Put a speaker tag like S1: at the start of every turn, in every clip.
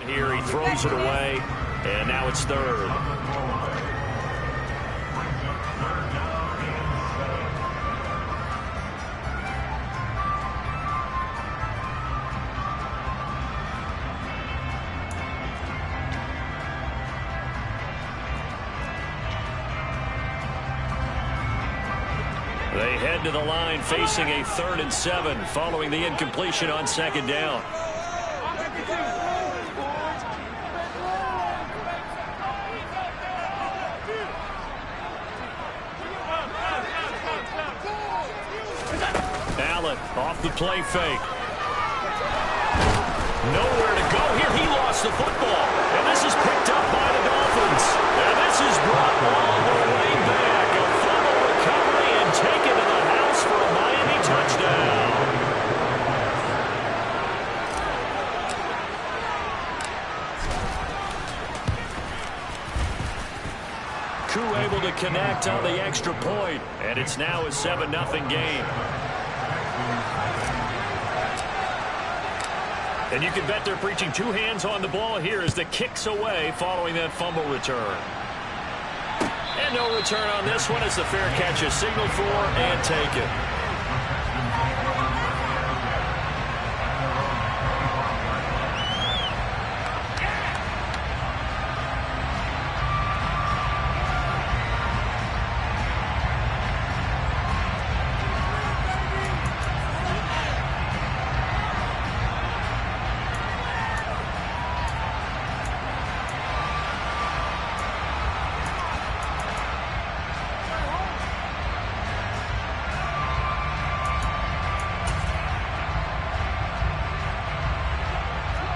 S1: here. He throws it away, and now it's third. They head to the line facing a 3rd and 7 following the incompletion on 2nd down. Allen off the play fake. Nowhere to go here. He lost the football. And this is picked up by the Dolphins. And this is brought all the way back. A fumble recovery and taken to the house for a Miami touchdown. Koo able to connect on the extra point. And it's now a 7-0 game. And you can bet they're preaching 2 hands on the ball here as the kick's away following that fumble return. And no return on this one as the fair catch is signaled for and taken.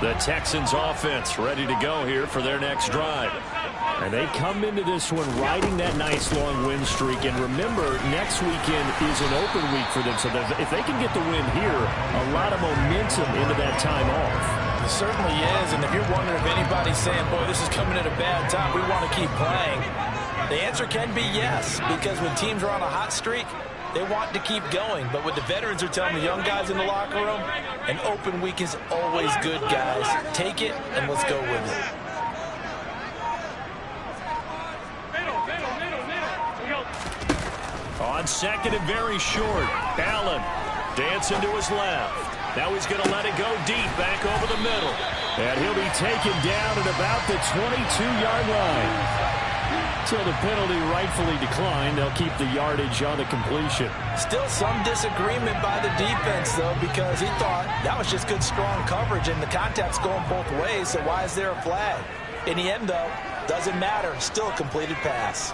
S1: The Texans offense ready to go here for their next drive. And they come into this one riding that nice long win streak. And remember, next weekend is an open week for them. So that if they can get the win here, a lot of momentum into that time off.
S2: It certainly is. And if you're wondering if anybody's saying, boy, this is coming at a bad time, we want to keep playing, the answer can be yes. Because when teams are on a hot streak, they want to keep going. But what the veterans are telling the young guys in the locker room, an open week is always good, guys. Take it, and let's go with it.
S1: On 2nd and very short, Allen dancing to his left. Now he's going to let it go deep back over the middle. And he'll be taken down at about the 22-yard line. Until the penalty rightfully declined, they'll keep the yardage on the completion.
S2: Still some disagreement by the defense, though, because he thought that was just good, strong coverage, and the contact's going both ways, so why is there a flag? In the end, though, doesn't matter. Still a completed pass.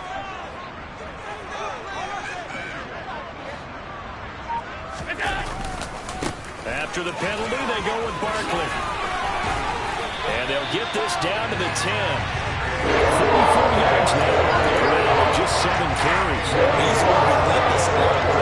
S1: After the penalty, they go with Barkley. And they'll get this down to the 10. 44 yards now on the ground and just 7 carries.
S2: He's relentless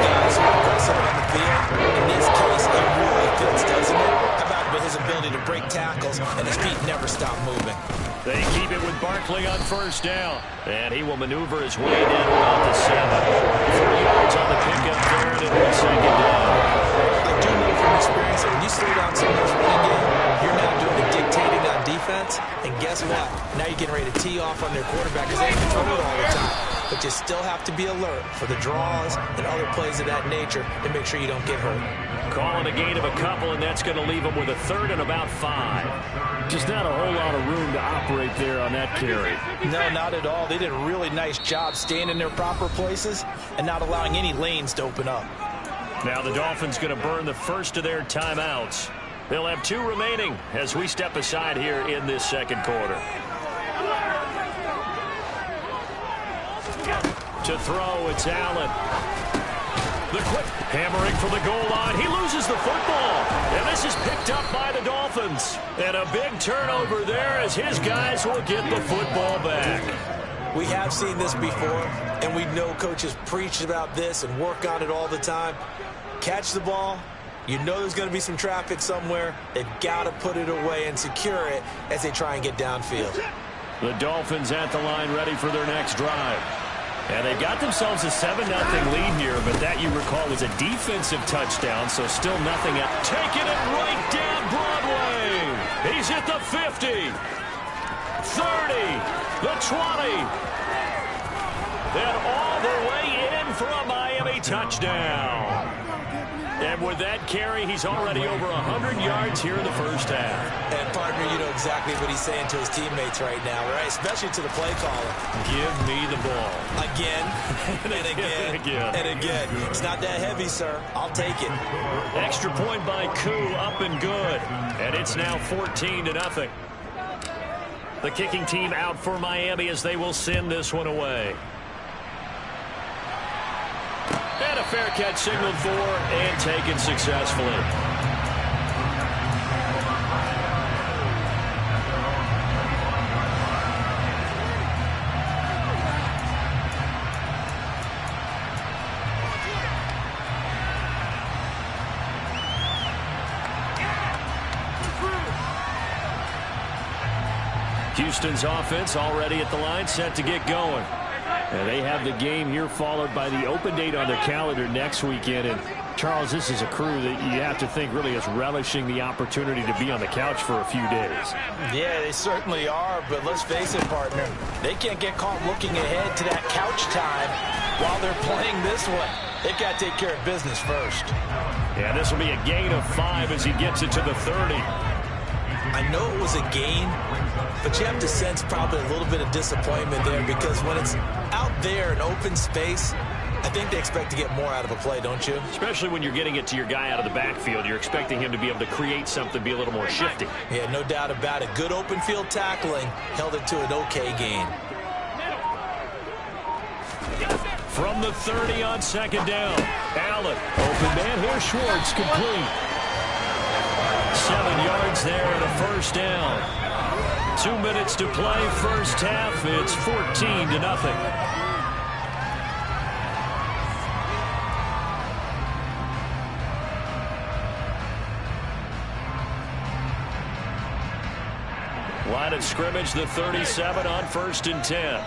S2: guys who are aggressive on the field. In this case, it really fits, doesn't it? How about his ability to break tackles and his feet never stop moving?
S1: They keep it with Barkley on 1st down. And he will maneuver his way down about the 7. 3 yards on the pickup there, and it'll be 2nd down.
S2: I do know from experience that when you slow down someone's running game, you're now doing the dictating on defense. And guess what? Now you're getting ready to tee off on their quarterback because they can throw it all the time. But you still have to be alert for the draws and other plays of that nature to make sure you don't get hurt.
S1: Calling a gain of a couple, and that's going to leave them with a 3rd and about 5. Just not a whole lot of room to operate there on that carry.
S2: No, not at all. They did a really nice job staying in their proper places and not allowing any lanes to open up.
S1: Now the Dolphins going to burn the first of their timeouts. They'll have 2 remaining as we step aside here in this 2nd quarter. To throw, it's Allen. The quick hammering from the goal line. He loses the football. And this is picked up by the Dolphins. And a big turnover there as his guys will get the football back.
S2: We have seen this before, and we know coaches preach about this and work on it all the time. Catch the ball. You know there's going to be some traffic somewhere. They've got to put it away and secure it as they try and get downfield.
S1: The Dolphins at the line ready for their next drive. And they've got themselves a 7-0 lead here, but that, you recall, was a defensive touchdown, so still nothing. Taking it right down Broadway. He's at the 50, 30, the 20. Then all the way in for a Miami touchdown. And with that carry, he's already over 100 yards here in the first half.
S2: And, partner, you know exactly what he's saying to his teammates right now, right? Especially to the play caller.
S1: Give me the ball.
S2: Again, and again, and again. It's not that heavy, sir. I'll take it.
S1: Extra point by Koo, up and good. And it's now 14-0. The kicking team out for Miami as they will send this one away. And a fair catch signaled for and taken successfully. Houston's offense already at the line, set to get going. And they have the game here followed by the open date on their calendar next weekend. And, Charles, this is a crew that you have to think really is relishing the opportunity to be on the couch for a few days.
S2: Yeah, they certainly are. But let's face it, partner, they can't get caught looking ahead to that couch time while they're playing this one. They've got to take care of business first.
S1: Yeah, this will be a gain of 5 as he gets it to the 30.
S2: I know it was a gain, but you have to sense probably a little bit of disappointment there because when it's out there in open space, I think they expect to get more out of a play, don't you?
S1: Especially when you're getting it to your guy out of the backfield. You're expecting him to be able to create something, be a little more shifty.
S2: Yeah, no doubt about it. Good open field tackling held it to an okay gain.
S1: From the 30 on second down. Allen, open man here, Schwartz, complete. 7 yards there and a first down. 2 minutes to play, first half. It's 14-0. Line of scrimmage, the 37 on 1st and 10.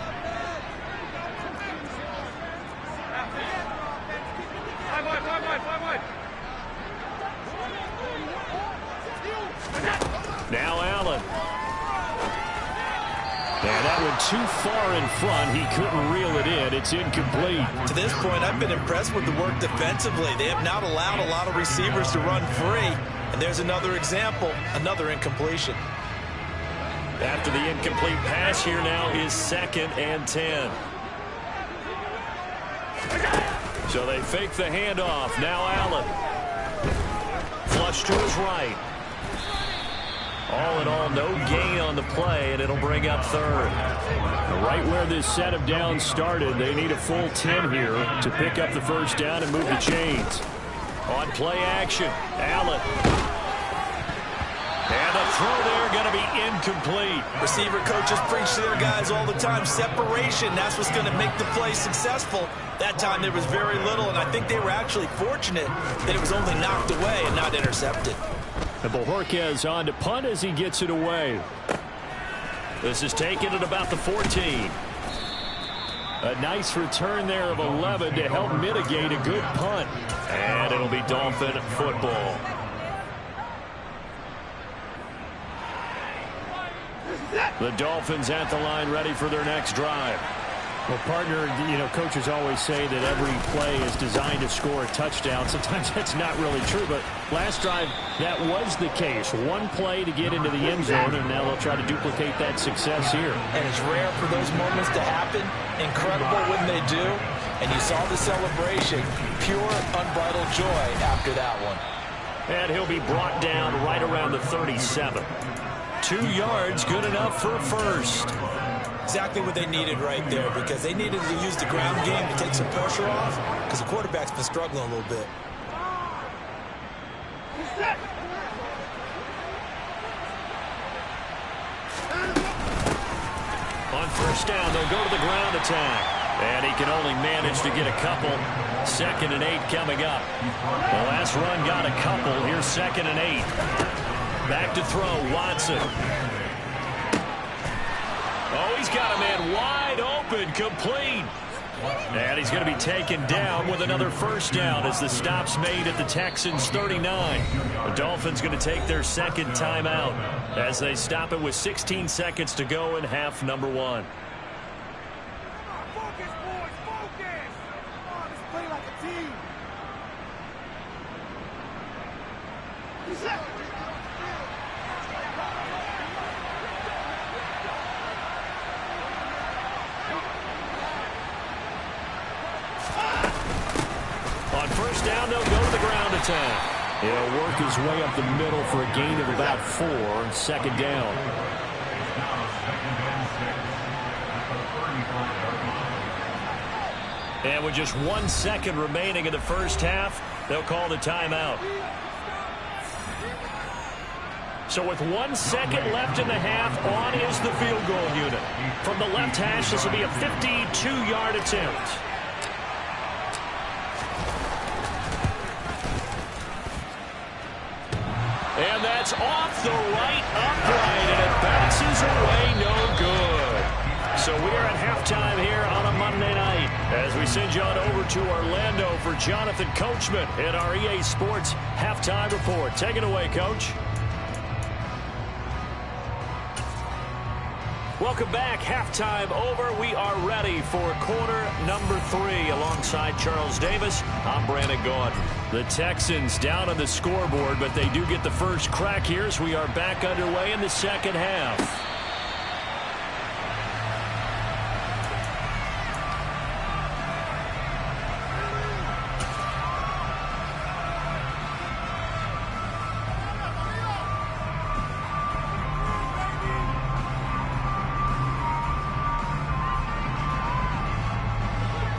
S1: Now Allen. And that one too far in front. He couldn't reel it in. It's incomplete.
S2: To this point, I've been impressed with the work defensively. They have not allowed a lot of receivers to run free. And there's another example, another incompletion.
S1: After the incomplete pass, here now is 2nd and 10. So they fake the handoff. Now Allen. Flush to his right. All in all, no gain on the play, and it'll bring up 3rd. Right where this set of downs started, they need a full 10 here to pick up the first down and move the chains. On play action, Allen. And the throw there going to be incomplete.
S2: Receiver coaches preach to their guys all the time. Separation, that's what's going to make the play successful. That time there was very little, and I think they were actually fortunate that it was only knocked away and not intercepted.
S1: And Bojorquez on to punt as he gets it away. This is taken at about the 14. A nice return there of 11 to help mitigate a good punt. And it'll be Dolphin football. The Dolphins at the line ready for their next drive. Well, partner, you know, coaches always say that every play is designed to score a touchdown. Sometimes that's not really true, but last drive, that was the case. One play to get into the end zone, and now they'll try to duplicate that success here.
S2: And it's rare for those moments to happen. Incredible when they do. And you saw the celebration. Pure, unbridled joy after that one.
S1: And he'll be brought down right around the 37. 2 yards, good enough for a first.
S2: Exactly what they needed right there, because they needed to use the ground game to take some pressure off, because the quarterback's been struggling a little bit.
S1: On first down, they'll go to the ground attack. And he can only manage to get a couple. 2nd and 8 coming up. The last run got a couple. Here's 2nd and 8. Back to throw, Watson. Oh, he's got a man wide open, complete. And he's going to be taken down with another first down as the stop's made at the Texans' 39. The Dolphins going to take their second timeout as they stop it with 16 seconds to go in half number 1. On first down, they'll go to the ground attack. He'll work his way up the middle for a gain of about 4 on second down. And with just 1 second remaining in the first half, they'll call the timeout. So with 1 second left in the half, on is the field goal unit. From the left hash, this will be a 52-yard attempt. And that's off the right upright, and it bounces away no good. So we are at halftime here on a Monday night as we send you on over to Orlando for Jonathan Coachman in our EA Sports Halftime Report. Take it away, Coach. Welcome back. Halftime over. We are ready for quarter number 3. Alongside Charles Davis, I'm Brandon Gaudin. The Texans down on the scoreboard, but they do get the first crack here as we are back underway in the second half.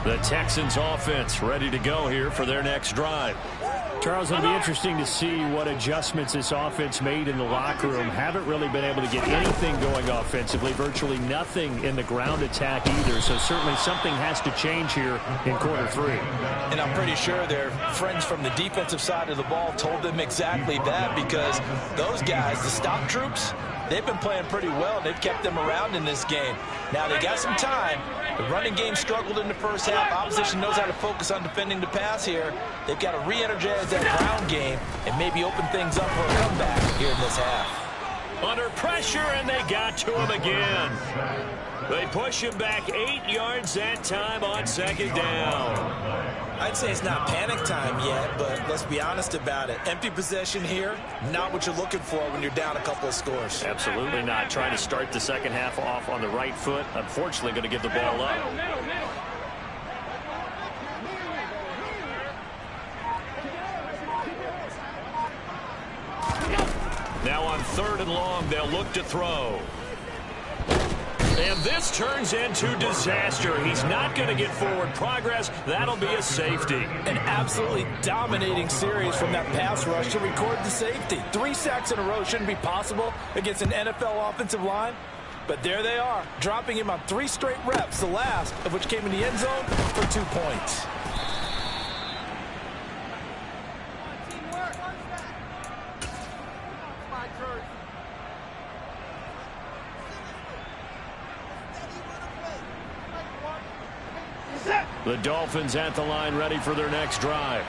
S1: The Texans offense ready to go here for their next drive. Charles, it'll be interesting to see what adjustments this offense made in the locker room. Haven't really been able to get anything going offensively. Virtually nothing in the ground attack either. So certainly something has to change here in quarter 3.
S2: And I'm pretty sure their friends from the defensive side of the ball told them exactly that, because those guys, the stop troops, they've been playing pretty well. They've kept them around in this game. Now they got some time. The running game struggled in the first half. Opposition knows how to focus on defending the pass here. They've got to re-energize that ground game and maybe open things up for a comeback here in this half.
S1: Under pressure, and they got to him again. They push him back 8 yards that time on second down.
S2: I'd say it's not panic time yet, but let's be honest about it. Empty possession here, not what you're looking for when you're down a couple of scores.
S1: Absolutely not. Trying to start the second half off on the right foot. Unfortunately, going to give the ball up. Now on 3rd and long, they'll look to throw. And this turns into disaster. He's not going to get forward progress. That'll be a safety.
S2: An absolutely dominating series from that pass rush to record the safety. 3 sacks in a row shouldn't be possible against an NFL offensive line. But there they are, dropping him on 3 straight reps, the last of which came in the end zone for 2 points.
S1: The Dolphins at the line ready for their next drive.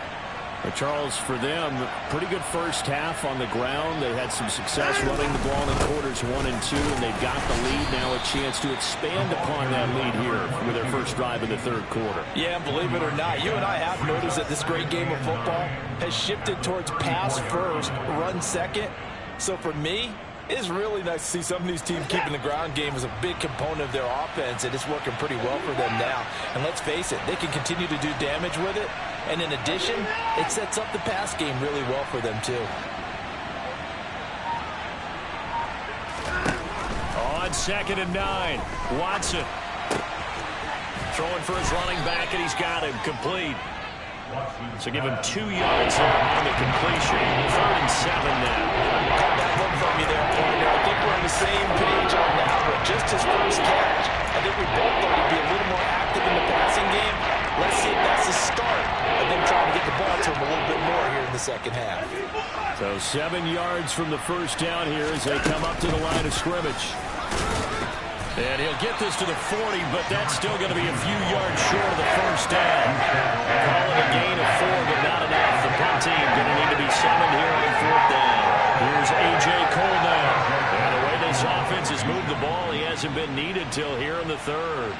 S1: But Charles, for them, pretty good first half on the ground. They had some success running the ball in quarters 1 and 2, and they've got the lead now, a chance to expand upon that lead here with their first drive in the 3rd quarter.
S2: Yeah, believe it or not, you and I have noticed that this great game of football has shifted towards pass first, run second. So for me, it's really nice to see some of these teams keeping the ground game as a big component of their offense, and it's working pretty well for them now. And let's face it, they can continue to do damage with it. And in addition, it sets up the pass game really well for them, too.
S1: On 2nd and 9, Watson throwing for his running back, and he's got him complete. So give him 2 yards on the completion. 3rd and 7 now.
S2: Caught that look from you there, partner. I think we're on the same page on that one. Just his first catch. I think we both thought he'd be a little more active in the passing game. Let's see if that's the start of them trying to get the ball to him a little bit more here in the second half.
S1: So 7 yards from the first down here as they come up to the line of scrimmage. And he'll get this to the 40, but that's still going to be a few yards short of the first down. Call it a gain of 4, but not enough. The punt team going to need to be summoned here on 4th down. Here's A.J. Cole now. And the way this offense has moved the ball, he hasn't been needed till here in the 3rd.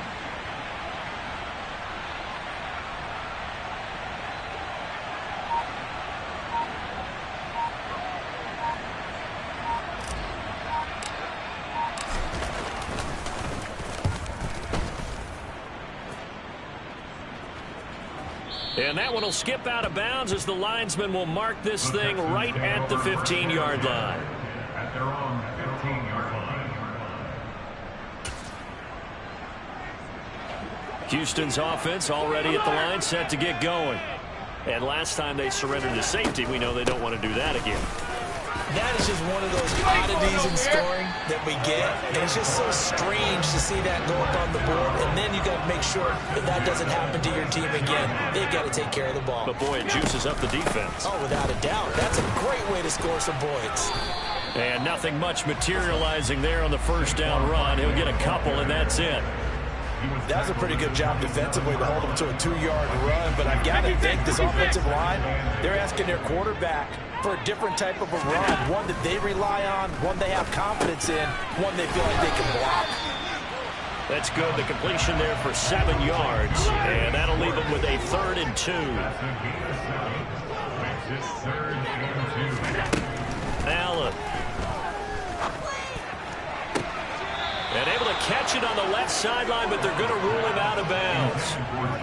S1: And that one will skip out of bounds as the linesman will mark this thing right at the 15-yard line.
S3: At their own 15-yard line.
S1: Houston's offense already at the line, set to get going. And last time they surrendered to safety, we know they don't want to do that again.
S2: That is just one of those oddities in scoring that we get. And it's just so strange to see that go up on the board. And then you got to make sure that that doesn't happen to your team again. They've got to take care of the ball.
S1: But, boy, it juices up the defense.
S2: Oh, without a doubt. That's a great way to score some points.
S1: And nothing much materializing there on the first down run. He'll get a couple, and that's it.
S2: That was a pretty good job defensively to hold him to a 2-yard run. But I've got to think this offensive line, they're asking their quarterback for a different type of a run, one that they rely on, one they have confidence in, one they feel like they can block.
S1: That's good. The completion there for 7 yards, and that'll leave them with a 3rd and 2. Allen. And able to catch it on the left sideline, but they're going to rule him out of bounds.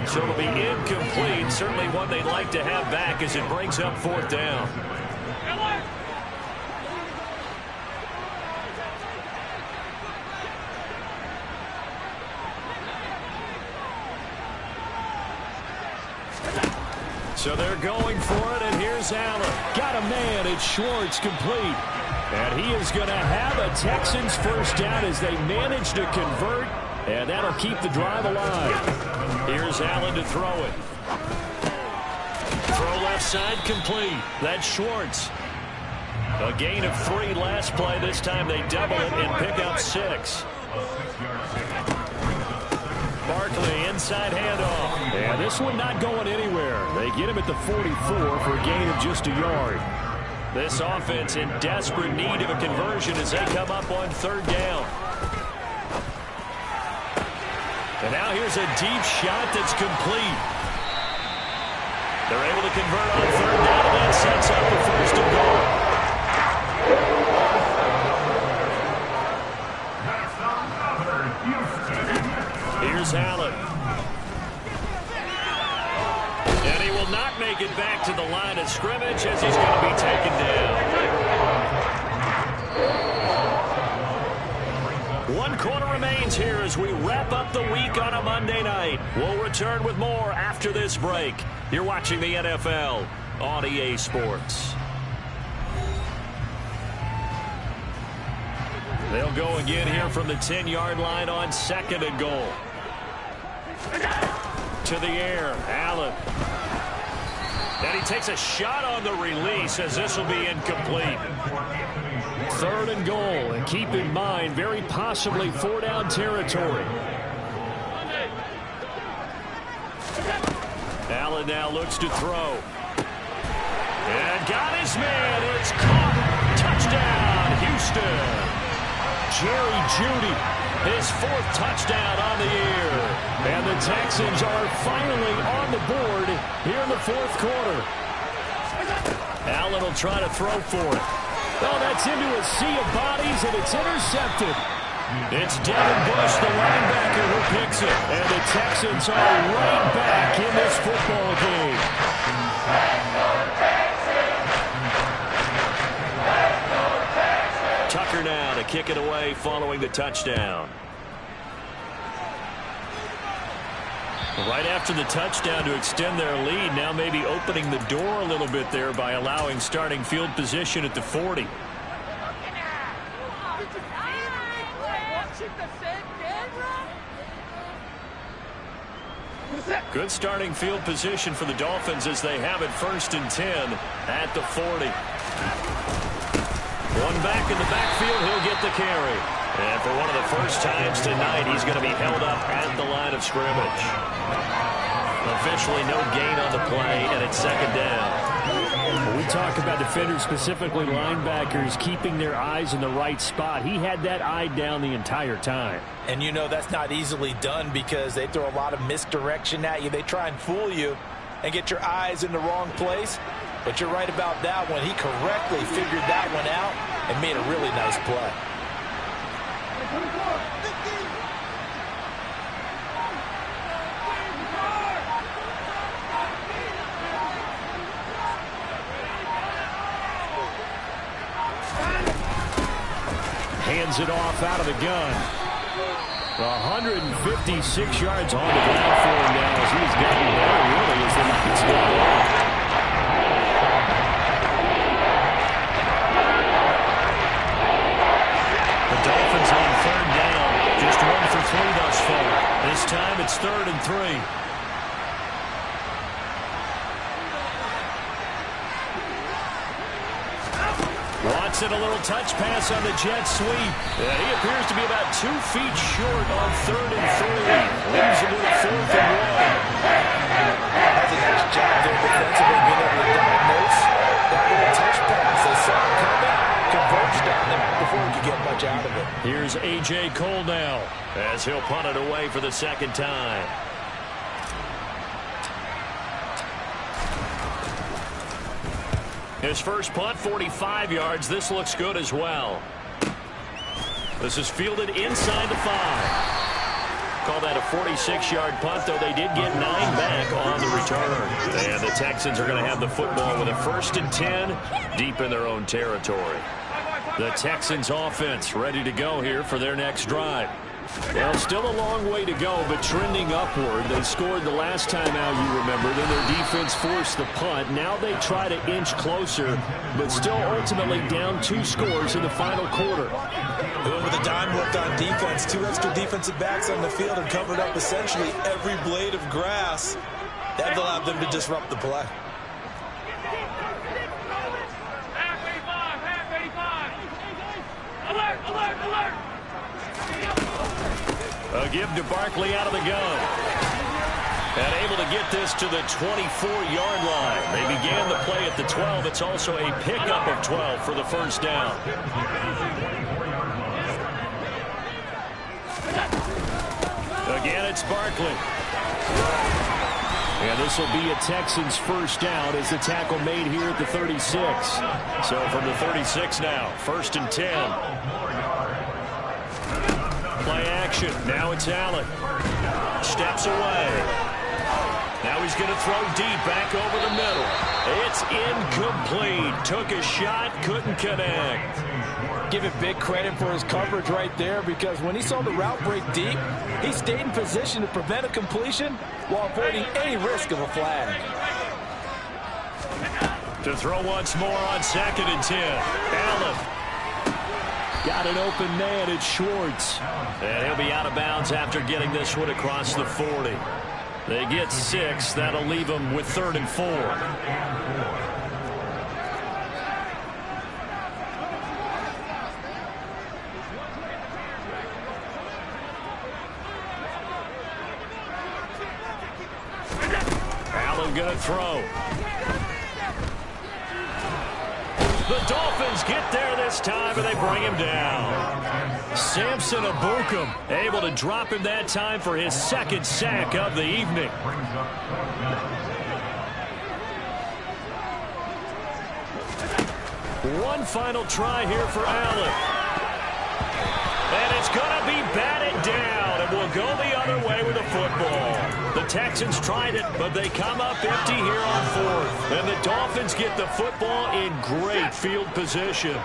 S1: So it'll be incomplete. Certainly one they'd like to have back as it brings up 4th down. So they're going for it, and here's Allen. Got a man. It's Schwartz, complete. And he is going to have a Texans first down as they manage to convert, and that'll keep the drive alive. Here's Allen to throw it. Throw left side, complete. That's Schwartz. A gain of 3 last play. This time they double it and pick up 6. Barkley, inside handoff. And this one not going anywhere. They get him at the 44 for a gain of just a yard. This offense in desperate need of a conversion as they come up on 3rd down. And now here's a deep shot that's complete. They're able to convert on 3rd down, and that sets up the 1st and goal. Here's Allen. And he will not make it back to the line of scrimmage as he's going to be taken down. 1 quarter remains here as we wrap up the week on a Monday night. We'll return with more after this break. You're watching the NFL on EA Sports. They'll go again here from the 10-yard line on 2nd and goal. To the air, Allen. And he takes a shot on the release as this will be incomplete. 3rd and goal, and keep in mind, very possibly 4-down territory. Allen now looks to throw. And got his man. It's caught. Touchdown, Houston. Jerry Jeudy, his 4th touchdown on the year. And the Texans are finally on the board here in the 4th quarter. Allen will try to throw for it. Oh, that's into a sea of bodies, and it's intercepted. It's Devin Bush, the linebacker, who picks it. And the Texans are right back in this football game. Tucker now to kick it away following the touchdown. Right after the touchdown to extend their lead, now maybe opening the door a little bit there by allowing starting field position at the 40. Good starting field position for the Dolphins as they have it 1st and 10 at the 40. One back in the backfield, he'll get the carry. And for one of the first times tonight, he's going to be held up at the line of scrimmage. Officially no gain on the play, and it's second down.
S4: When we talk about defenders, specifically linebackers, keeping their eyes in the right spot. He had that eye down the entire time.
S2: And you know that's not easily done because they throw a lot of misdirection at you. They try and fool you and get your eyes in the wrong place. But you're right about that one. He correctly figured that one out and made a really nice play.
S4: Hands it off out of the gun. 156 yards on the ground for him now as he's gotten better really as the nights go on.
S1: The Dolphins on third down. Just 1 for 3 thus far. This time it's 3rd and 3. Watson, a little touch pass on the jet sweep. He appears to be about 2 feet short on 3rd and 3. Leaves him with a 4th and 1.
S2: That's a nice job there defensively, being able to diagnose that little touch pass. They saw it coming, converged on him before he could get much out of it.
S1: Here's A.J. Cole now as he'll punt it away for the second time. His first punt, 45 yards. This looks good as well. This is fielded inside the 5. Call that a 46-yard punt, though they did get 9 back on the return. And the Texans are going to have the football with a 1st and 10 deep in their own territory. The Texans offense ready to go here for their next drive. Well, still a long way to go, but trending upward. They scored the last time out, you remember. Then their defense forced the punt. Now they try to inch closer, but still ultimately down 2 scores in the final quarter.
S2: Going with a dime work on defense. 2 extra defensive backs on the field and covered up essentially every blade of grass. That allowed them to disrupt the play.
S1: A give to Barkley out of the gun. And able to get this to the 24-yard line. They began the play at the 12. It's also a pickup of 12 for the first down. Again, it's Barkley.
S4: And this will be a Texans first down as the tackle made here at the 36.
S1: So from the 36 now, 1st and 10. Play action. Now it's Allen. Steps away. Now he's going to throw deep back over the middle. It's incomplete. Took a shot, couldn't connect.
S2: Give it big credit for his coverage right there because when he saw the route break deep, he stayed in position to prevent a completion while avoiding any risk of a flag.
S1: To throw once more on 2nd and 10. Allen.
S4: Got an open man. It's Schwartz.
S1: And he'll be out of bounds after getting this one across the 40. They get 6. That'll leave them with 3rd and 4. Allen gonna throw. The Dolphins get there this time, and they bring him down. Samson Ebukam able to drop him that time for his 2nd sack of the evening. One final try here for Allen. And it's going to be batted down, and will go the other way with the football. The Texans tried it, but they come up empty here on 4th. And the Dolphins get the football in great field position.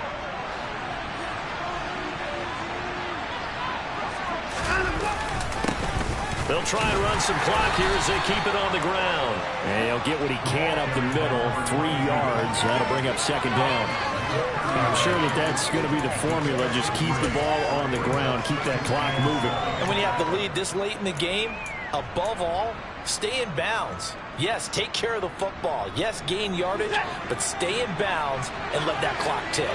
S1: They'll try and run some clock here as they keep it on the ground.
S4: And he'll get what he can up the middle, 3 yards. That'll bring up 2nd down. I'm sure that's going to be the formula. Just keep the ball on the ground, keep that clock moving.
S2: And when you have the lead this late in the game, above all, stay in bounds. Yes, take care of the football. Yes, gain yardage, but stay in bounds and let that clock tick.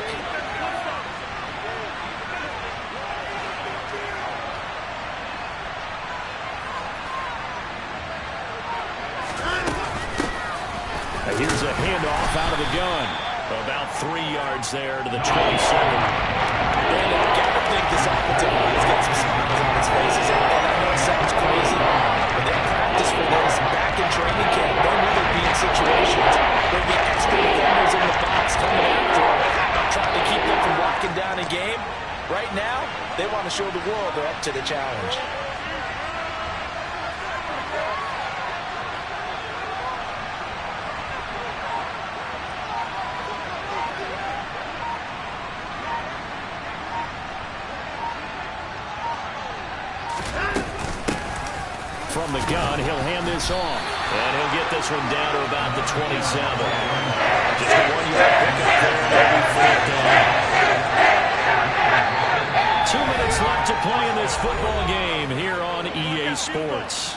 S1: Here's a handoff out of the gun. About 3 yards there to the 27.
S2: And I gotta think this offensive line is getting some smiles on its faces. And I know it sounds crazy, but they practiced for this back in training camp. They knew they'd be in situations. There'd be extra defenders in the box coming after them, trying to keep them from locking down a game. Right now, they want to show the world they're up to the challenge.
S1: From the gun, he'll hand this off. And he'll get this one down to about the 27. Just a 1-yard pickup there. That'll be 4th down. 2 minutes left to play in this football game here on EA Sports.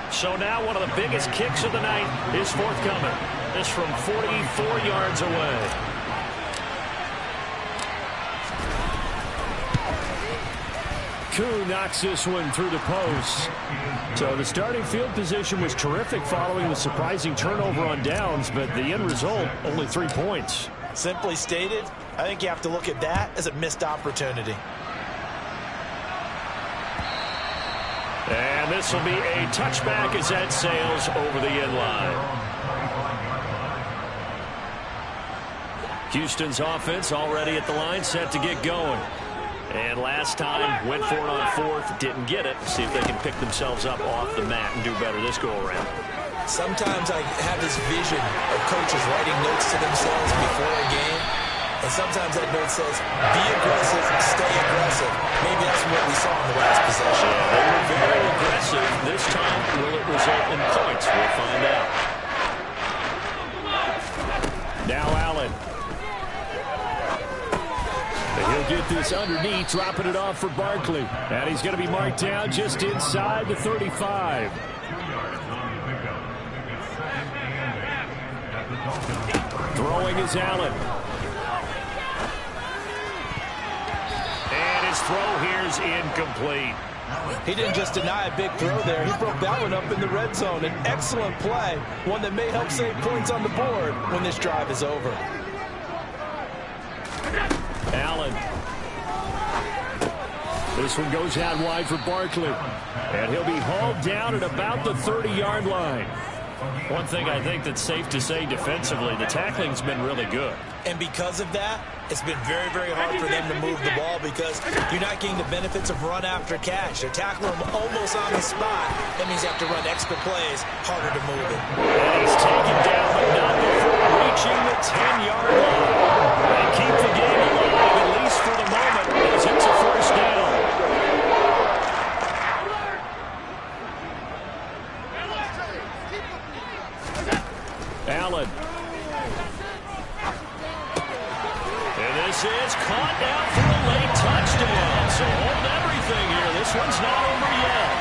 S1: So now one of the biggest kicks of the night is forthcoming. This from 44 yards away. Koo knocks this one through the post. So the starting field position was terrific following the surprising turnover on downs, but the end result, only 3 points.
S2: Simply stated, I think you have to look at that as a missed opportunity.
S1: And this will be a touchback as that sails over the end line. Houston's offense already at the line, set to get going. And last time, went for it on 4th, didn't get it. See if they can pick themselves up off the mat and do better this go-around.
S2: Sometimes I have this vision of coaches writing notes to themselves before a game. And sometimes that note says, be aggressive, stay aggressive. Maybe that's what we saw in the last possession.
S1: Yeah, they were very aggressive. This time, will it result in points? We'll find out. Now Allen. He'll get this underneath, dropping it off for Barkley. And he's going to be marked down just inside the 35. Throwing is Allen. And his throw here is incomplete.
S2: He didn't just deny a big throw there. He broke that one up in the red zone. An excellent play, one that may help save points on the board when this drive is over.
S1: Allen. This one goes out wide for Barkley. And he'll be hauled down at about the 30-yard line. One thing I think that's safe to say defensively, the tackling's been really good.
S2: And because of that, it's been very, very hard for them to move the ball because you're not getting the benefits of run after catch. They're tackling them almost on the spot. That means you have to run extra plays, harder to move it.
S1: And he's taken down, but not before reaching the 10-yard line. They keep the game alive, at least for the moment, as it's a first down. Allen. And this is caught now for a late touchdown. So hold everything here. This one's not over yet.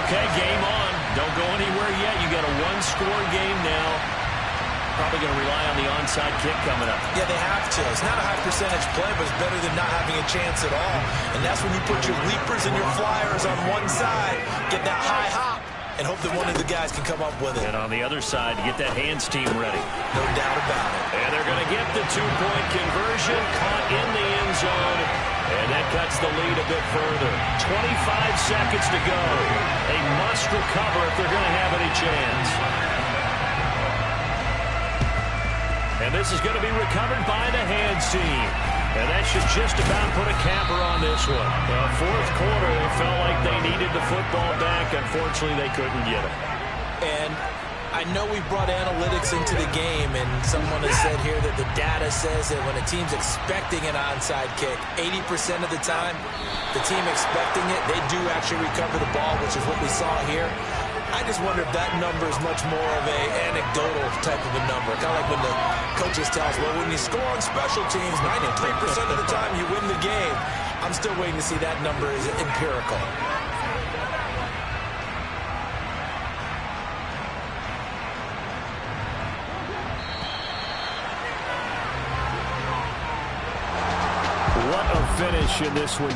S1: Okay, game on. Don't go anywhere yet. You got a one-score game now. Probably going to rely on the onside kick coming up.
S2: Yeah, they have to. It's not a high percentage play, but it's better than not having a chance at all. And that's when you put your leapers and your flyers on one side, get that high hop, and hope that one of the guys can come up with it.
S1: And on the other side, get that hands team ready.
S2: No doubt about it.
S1: And they're going to get the two-point conversion, caught in the end zone. And that cuts the lead a bit further. 25 seconds to go. They must recover if they're going to have any chance. And this is going to be recovered by the hands team. And that should just about put a capper on this one. Fourth quarter, it felt like they needed the football back. Unfortunately, they couldn't get it.
S2: And I know we've brought analytics into the game, and someone has said here that the data says that when a team's expecting an onside kick, 80% of the time, the team expecting it, they do actually recover the ball, which is what we saw here. I just wonder if that number is much more of a anecdotal type of a number. Kind of like when the coaches tell us, well, when you score on special teams, 93% of the time you win the game. I'm still waiting to see that number is empirical.
S1: What a finish in this one.